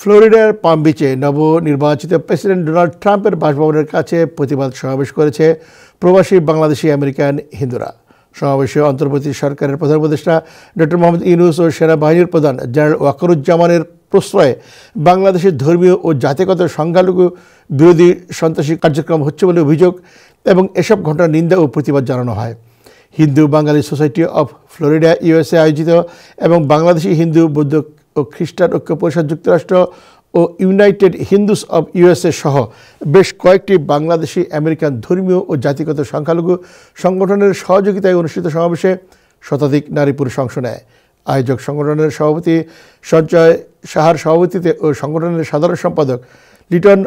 ফ্লোরিডার পাম বিচে নবনির্বাচিত প্রেসিডেন্ট ডোনাল্ড ট্রাম্পের বাসভবনের কাছে প্রতিবাদ সমাবেশ করেছে প্রবাসী বাংলাদেশি আমেরিকান হিন্দুরা। সমাবেশে অন্তর্বর্তী সরকারের প্রধান উপদেষ্টা ডক্টর মোহাম্মদ ইউনূস ও সেনাবাহিনীর প্রধান জেনারেল ওয়াকারুজ্জামানের প্রশ্রয়ে বাংলাদেশের ধর্মীয় ও জাতিগত সংখ্যালঘু বিরোধী সন্ত্রাসী কার্যক্রম হচ্ছে বলে অভিযোগ এবং এসব ঘটনার নিন্দা ও প্রতিবাদ জানানো হয়। হিন্দু বাঙালি সোসাইটি অফ ফ্লোরিডা ইউএসএ আয়োজিত এবং বাংলাদেশি হিন্দু বৌদ্ধ ও খ্রিস্টান ঐক্য পরিষদ যুক্তরাষ্ট্র ও ইউনাইটেড হিন্দুস অব ইউএসএ সহ বেশ কয়েকটি বাংলাদেশি আমেরিকান ধর্মীয় ও জাতিগত সংখ্যালঘু সংগঠনের সহযোগিতায় অনুষ্ঠিত সমাবেশে শতাধিক নারী পুরুষ অংশ নেয়। আয়োজক সংগঠনের সভাপতি সঞ্জয় সাহার সভাপতিত্বে ও সংগঠনের সাধারণ সম্পাদক লিটন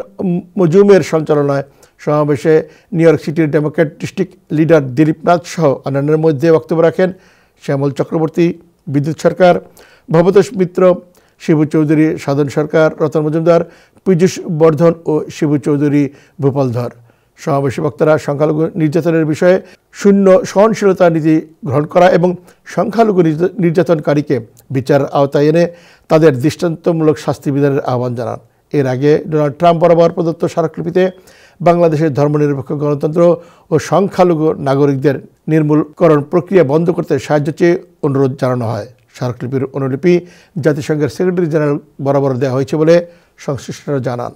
মজুমের সঞ্চালনায় সমাবেশে নিউ ইয়র্ক সিটির Democrat district leader Dilip Nath সহ অন্যান্যের মধ্যে বক্তব্য রাখেন শ্যামল চক্রবর্তী, বিদ্যুৎ সরকার, ভবতোষ মিত্র, শিবু চৌধুরী, সাধন সরকার, রতন মজুমদার, পীযূষ বর্ধন ও শিবু চৌধুরী ভূপালধর। সমাবেশে বক্তারা সংখ্যালঘু নির্যাতনের বিষয়ে শূন্য সহনশীলতা নীতি গ্রহণ করা এবং সংখ্যালঘু নির্যাতনকারীকে বিচার আওতায় এনে তাদের দৃষ্টান্তমূলক শাস্তি বিধানের আহ্বান জানান। এর আগে ডোনাল্ড ট্রাম্প বরাবর প্রদত্ত স্মারকলিপিতে বাংলাদেশের ধর্মনিরপেক্ষ গণতন্ত্র ও সংখ্যালঘু নাগরিকদের নির্মূলকরণ প্রক্রিয়া বন্ধ করতে সাহায্য চেয়ে অনুরোধ জানানো হয়। স্মারকলিপির অনুলিপি জাতিসংঘের সেক্রেটারি জেনারেল বরাবর দেওয়া হয়েছে বলে সংশ্লিষ্টরা জানান।